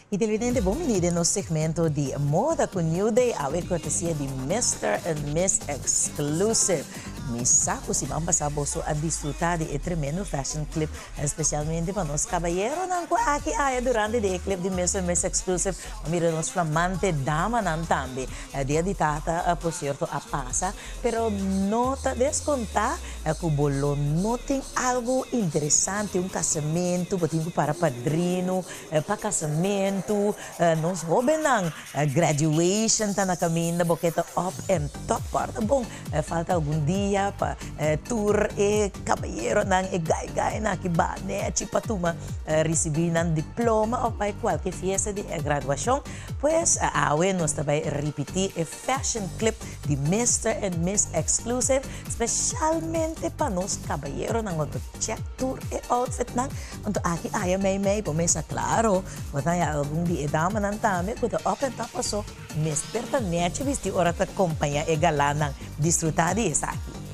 E televidente, bom menino no segmento de moda com New Day, a cortesia de Mr. and Miss Exclusive. Misa, si vamos passar bolso a desfrutar de tremendo fashion clip, especialmente para os caballeros ng aqui aya durante de clip de Mr. and Miss Exclusive. Mira nos flamante dama ng tambi. Dia di tata, por cierto, a pasa, pero nota descontar que bolo notem algo interessante, casamento, botinho para padrino, para casamento, nos roubem ng graduation, tá na caminho, boqueta up and top, quarta bom, falta algum dia para tour e caballero ng gay-gay na kibane, chipatuma, receber ng diploma o para qualquer fiesta de graduação, pues awe nos também repetir a fashion clip de Mr. and Miss Exclusive, especialmente para nos caballero ng check tour e outfit ng untuk aki aya may pomesa claro, mataya algum di edama ng tame, kuda open tapos so Mr. Taneche visti ora ta kompanya e galanang disfrutadi sa aki.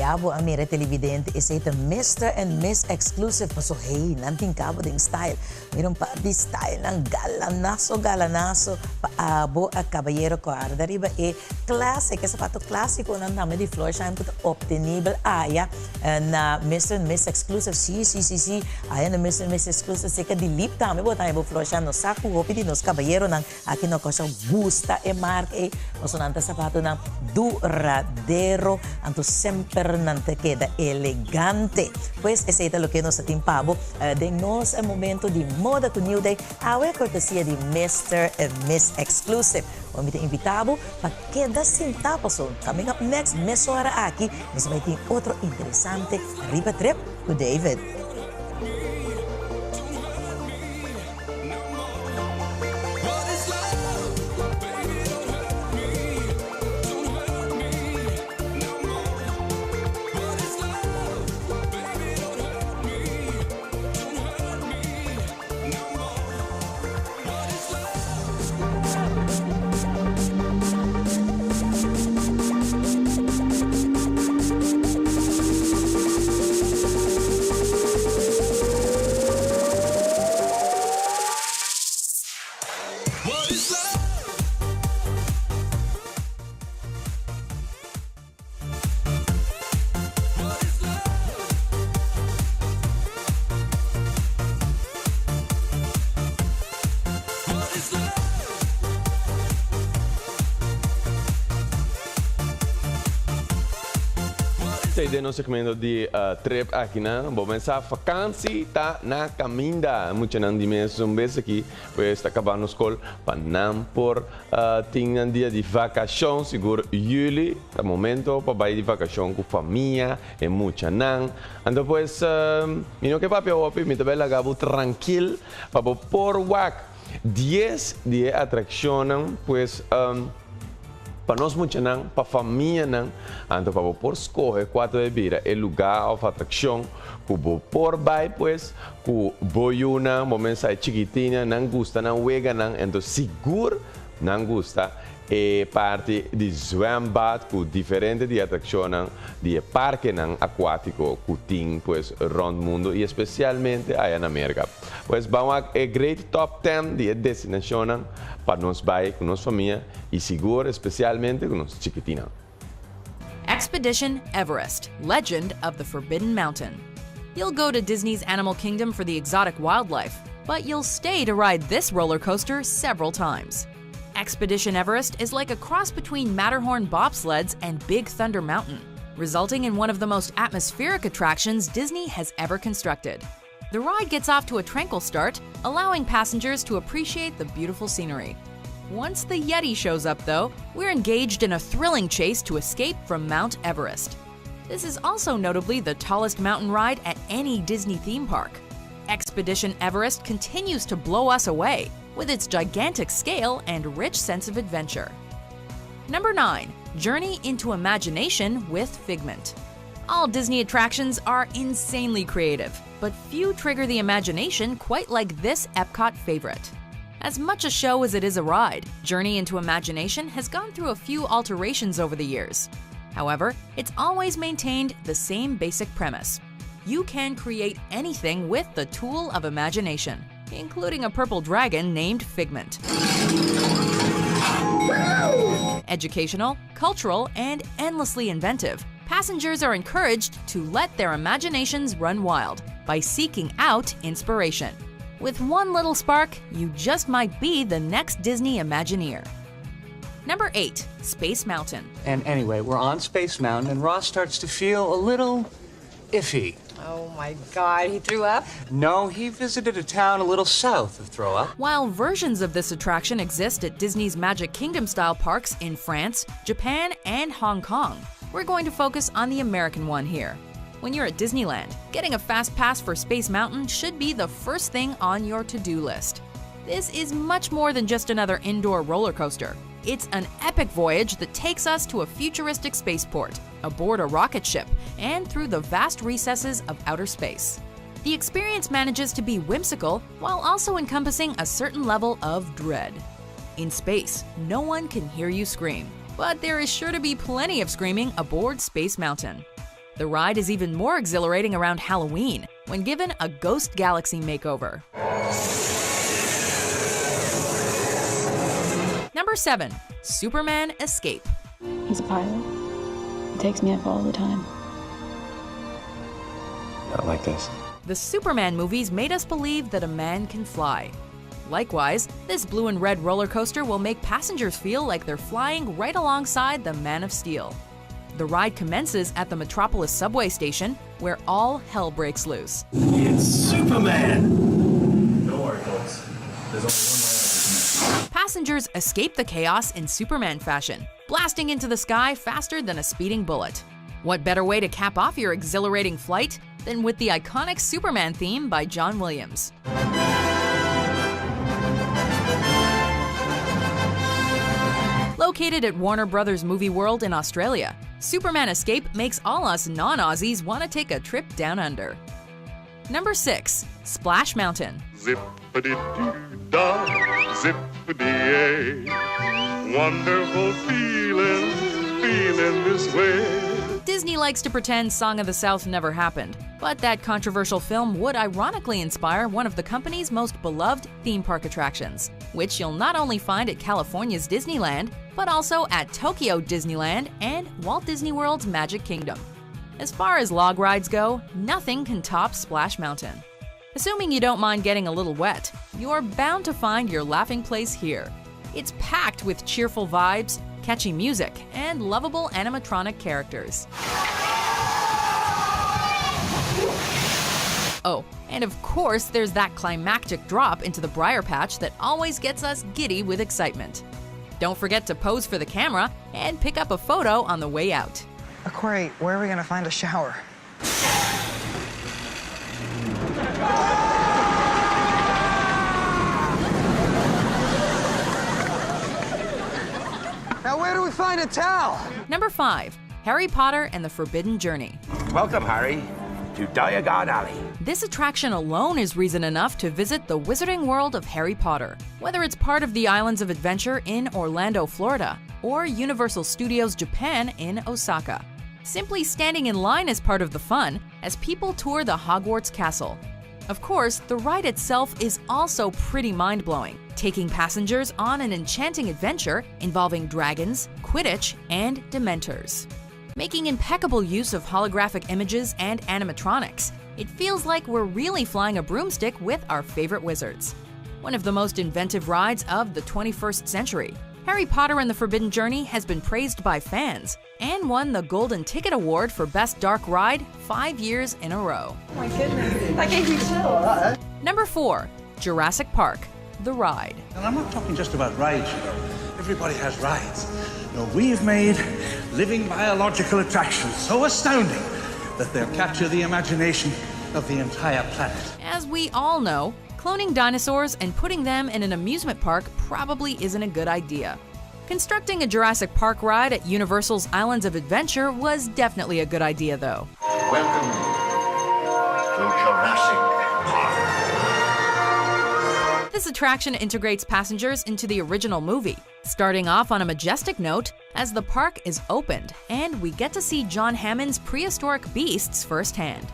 Mayabo ang mere televidente isa ito Mr. and Miss Exclusive. So hey, nanting kabo ding style. Mayroon pa di style ng galanaso, paabo at kabayero ko. Dariba classic, kasi pato klasiko ng namin di floor shine ko obtenibel aya na Mr. and Miss Exclusive. Si. Aya na Mr. and Miss Exclusive. Sika dilip tayo bo tayo bo floor shine no saku hopi di nos kabayero ng akin ko siya gusta mark masunanta sapato ng duradero anto semper nante queda elegante. Pues ese ita lo que nos atimpabo de nos el momento de moda con New Day awe cortesía de Mr. and Miss Exclusive. Vamos te invitabo para queda sin tapos. Coming up next, meso ara aquí, nos vai ter otro interesante riba trip con David. Este é o segmento de trip aqui, né? Vamos começar a vakantie tá na caminda. Muito não de mês um mês aqui, pois está acabando a escola para não por tem um dia de vacação, seguro Juli, é momento para ir de vacação com família e muito não. Então pois, não que papel opi, me também lagabo tranquilo para por wak 10 de atração, pois para nós muito não, para a família não, então para por escolher quatro bebidas, é lugar ou atração, que por vai pois, que boiuna, momento sai chiquitinha, não gosta, não wega não, então seguro não gosta. É parte de zwembad, com diferente de atração, de parque aquático, que tem pues rond mundo e especialmente aí na América. Pues vamos a great top 10 de destinação para nós vai com nossa família e seguro especialmente com nossa chiquitina. Expedition Everest, Legend of the Forbidden Mountain. You'll go to Disney's Animal Kingdom for the exotic wildlife, but you'll stay to ride this roller coaster several times. Expedition Everest is like a cross between Matterhorn bobsleds and Big Thunder Mountain, resulting in one of the most atmospheric attractions Disney has ever constructed. The ride gets off to a tranquil start, allowing passengers to appreciate the beautiful scenery. Once the Yeti shows up, though, we're engaged in a thrilling chase to escape from Mount Everest. This is also notably the tallest mountain ride at any Disney theme park. Expedition Everest continues to blow us away with its gigantic scale and rich sense of adventure. Number 9. Journey into Imagination with Figment. All Disney attractions are insanely creative, but few trigger the imagination quite like this Epcot favorite. As much a show as it is a ride, Journey into Imagination has gone through a few alterations over the years. However, it's always maintained the same basic premise. You can create anything with the tool of imagination, including a purple dragon named Figment. Educational, cultural, and endlessly inventive, passengers are encouraged to let their imaginations run wild by seeking out inspiration. With one little spark, you just might be the next Disney Imagineer. Number 8. Space Mountain. And anyway, we're on Space Mountain, and Ross starts to feel a little iffy. Oh my God, he threw up? No, he visited a town a little south of throw up. While versions of this attraction exist at Disney's Magic Kingdom-style parks in France, Japan, and Hong Kong, we're going to focus on the American one here. When you're at Disneyland, getting a fast pass for Space Mountain should be the first thing on your to-do list. This is much more than just another indoor roller coaster. It's an epic voyage that takes us to a futuristic spaceport, aboard a rocket ship, and through the vast recesses of outer space. The experience manages to be whimsical while also encompassing a certain level of dread. In space, no one can hear you scream, but there is sure to be plenty of screaming aboard Space Mountain. The ride is even more exhilarating around Halloween when given a Ghost Galaxy makeover. Number 7. Superman Escape. He's a pilot. He takes me up all the time. Not like this. The Superman movies made us believe that a man can fly. Likewise, this blue and red roller coaster will make passengers feel like they're flying right alongside the Man of Steel. The ride commences at the Metropolis subway station, where all hell breaks loose. It's Superman! Don't worry, folks. There's only one way out. Passengers escape the chaos in Superman fashion, blasting into the sky faster than a speeding bullet. What better way to cap off your exhilarating flight than with the iconic Superman theme by John Williams? Located at Warner Brothers Movie World in Australia, Superman Escape makes all us non-Aussies want to take a trip down under. Number 6. Splash Mountain. Zippity-doo-dah, zippity-yay. Wonderful feeling, feeling this way. Disney likes to pretend Song of the South never happened, but that controversial film would ironically inspire one of the company's most beloved theme park attractions, which you'll not only find at California's Disneyland, but also at Tokyo Disneyland and Walt Disney World's Magic Kingdom. As far as log rides go, nothing can top Splash Mountain. Assuming you don't mind getting a little wet, you're bound to find your laughing place here. It's packed with cheerful vibes, catchy music, and lovable animatronic characters. Oh, and of course there's that climactic drop into the briar patch that always gets us giddy with excitement. Don't forget to pose for the camera and pick up a photo on the way out. Corey, where are we gonna find a shower? Now where do we find a towel? Number 5. Harry Potter and the Forbidden Journey. Welcome, Harry, to Diagon Alley. This attraction alone is reason enough to visit the wizarding world of Harry Potter. Whether it's part of the Islands of Adventure in Orlando, Florida, or Universal Studios Japan in Osaka. Simply standing in line is part of the fun as people tour the Hogwarts castle. Of course, the ride itself is also pretty mind-blowing, taking passengers on an enchanting adventure involving dragons, Quidditch, and Dementors. Making impeccable use of holographic images and animatronics, it feels like we're really flying a broomstick with our favorite wizards. One of the most inventive rides of the 21st century, Harry Potter and the Forbidden Journey has been praised by fans and won the Golden Ticket Award for Best Dark Ride 5 years in a row. Oh my goodness, that gave me chills. Number 4. Jurassic Park, The Ride. And I'm not talking just about rides, you know. Everybody has rides. No, we've made living biological attractions so astounding that they'll capture the imagination of the entire planet. As we all know, cloning dinosaurs and putting them in an amusement park probably isn't a good idea. Constructing a Jurassic Park ride at Universal's Islands of Adventure was definitely a good idea, though. Welcome to Jurassic Park. This attraction integrates passengers into the original movie, starting off on a majestic note as the park is opened and we get to see John Hammond's prehistoric beasts firsthand.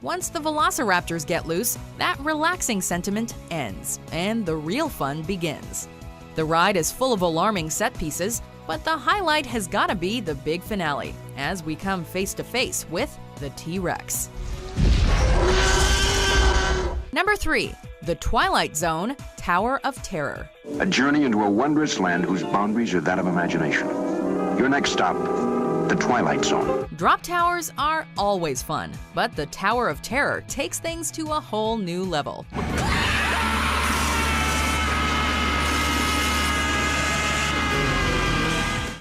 Once the velociraptors get loose, that relaxing sentiment ends, and the real fun begins. The ride is full of alarming set pieces, but the highlight has gotta be the big finale, as we come face to face with the T-Rex. Number 3. The Twilight Zone, Tower of Terror. A journey into a wondrous land whose boundaries are that of imagination. Your next stop, the Twilight Zone. Drop towers are always fun, but the Tower of Terror takes things to a whole new level.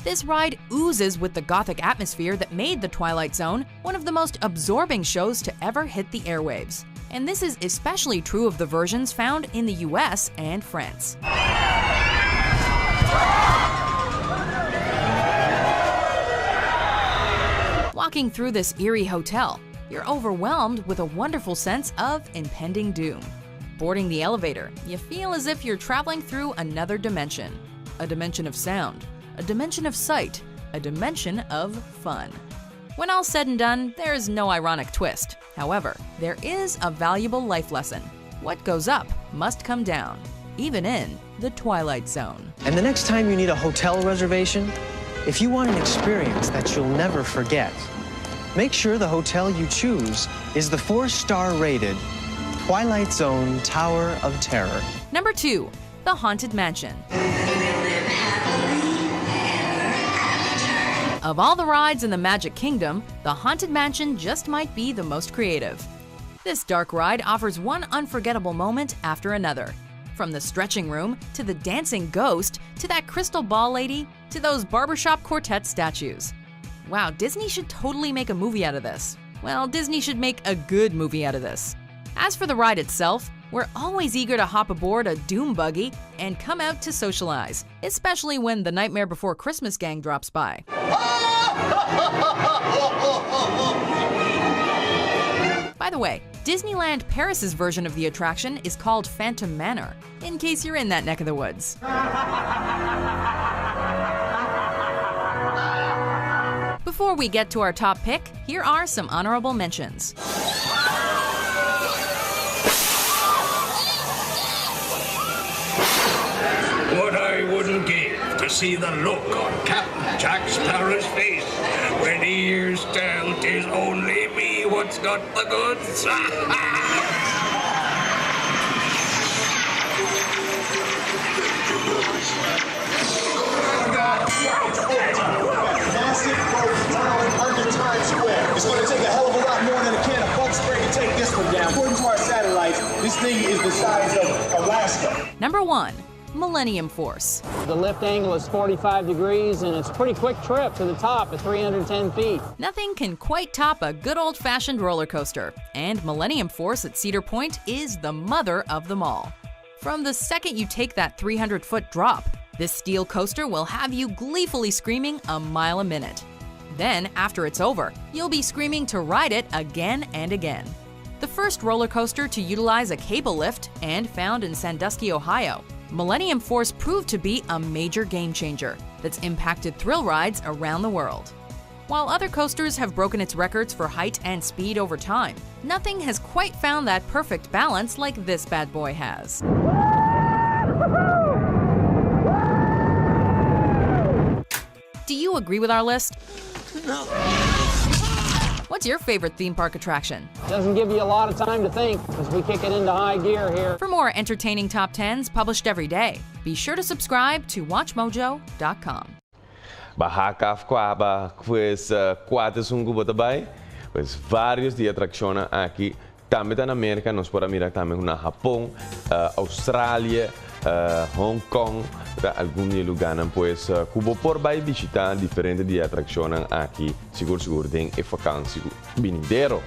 This ride oozes with the gothic atmosphere that made the Twilight Zone one of the most absorbing shows to ever hit the airwaves. And this is especially true of the versions found in the US and France. Walking through this eerie hotel, you're overwhelmed with a wonderful sense of impending doom. Boarding the elevator, you feel as if you're traveling through another dimension. A dimension of sound, a dimension of sight, a dimension of fun. When all's said and done, there's no ironic twist. However, there is a valuable life lesson. What goes up must come down, even in the Twilight Zone. And the next time you need a hotel reservation, if you want an experience that you'll never forget, make sure the hotel you choose is the 4-star rated Twilight Zone Tower of Terror. Number 2, the Haunted Mansion. Of all the rides in the Magic Kingdom, the Haunted Mansion just might be the most creative. This dark ride offers one unforgettable moment after another. From the stretching room, to the dancing ghost, to that crystal ball lady, to those barbershop quartet statues. Wow, Disney should totally make a movie out of this. Well, Disney should make a good movie out of this. As for the ride itself, we're always eager to hop aboard a doom buggy and come out to socialize, especially when the Nightmare Before Christmas gang drops by. By the way, Disneyland Paris's version of the attraction is called Phantom Manor, in case you're in that neck of the woods. Before we get to our top pick, here are some honorable mentions. What I wouldn't give to see the look on Captain Jack Sparrow's face when he hears tell 'tis only me what's got the goods. Massive boat towering under Times Square. It's going to take a hell of a lot more than a can of bug spray to take this one down. According to our satellites, this thing is the size of Alaska. Number 1, Millennium Force. The lift angle is 45 degrees and it's a pretty quick trip to the top at 310 feet. Nothing can quite top a good old-fashioned roller coaster, and Millennium Force at Cedar Point is the mother of them all. From the second you take that 300-foot drop, this steel coaster will have you gleefully screaming a mile a minute. Then, after it's over, you'll be screaming to ride it again and again. The first roller coaster to utilize a cable lift and found in Sandusky, Ohio, Millennium Force proved to be a major game changer that's impacted thrill rides around the world. While other coasters have broken its records for height and speed over time, nothing has quite found that perfect balance like this bad boy has. Do you agree with our list? No. What's your favorite theme park attraction? Doesn't give you a lot of time to think because we kick it into high gear here. For more entertaining top 10s published every day, be sure to subscribe to WatchMojo.com. Bahakaf Kwaba, pues cuates un cubo tabay, pues varios de atracciones aquí, también en América, nos podemos mirar también en Japón, Australia, Hong Kong, algunos lugares pues cubo por vai visitar diferentes de atracciones aquí, seguro den e vakantie binidero.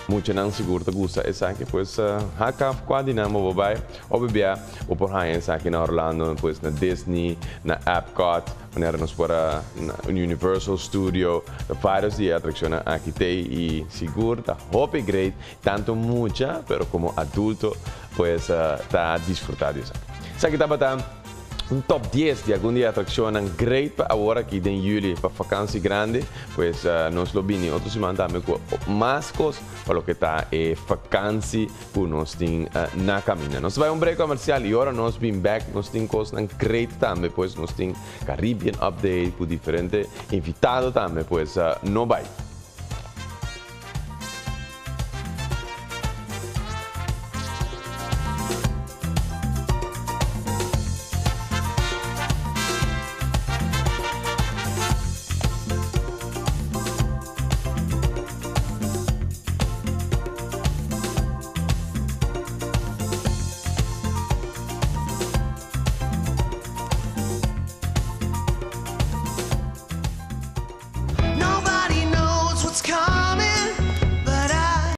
Mucho não seguro te gusta essa aqui, pues hakaf qua dinamo babai, obibia o por haien aqui na Orlando, pues na Disney, na Epcot, wanneer nos para na Universal Studio, vários de atracciones aqui tem e seguro, tá hope great, tanto mucha, pero como adulto, pues tá disfrutar disso. Sa kita ba un top 10 de alguna atracción great para ahora que en julio para vacancia grande, pues nos lo vini otros semana también con más cosas para lo que está vacancia por nos tin na camina. Nos va un break comercial y ahora nos bin back nos tin cosas great también pues nos tin Caribbean update con diferentes invitados también pues no bye.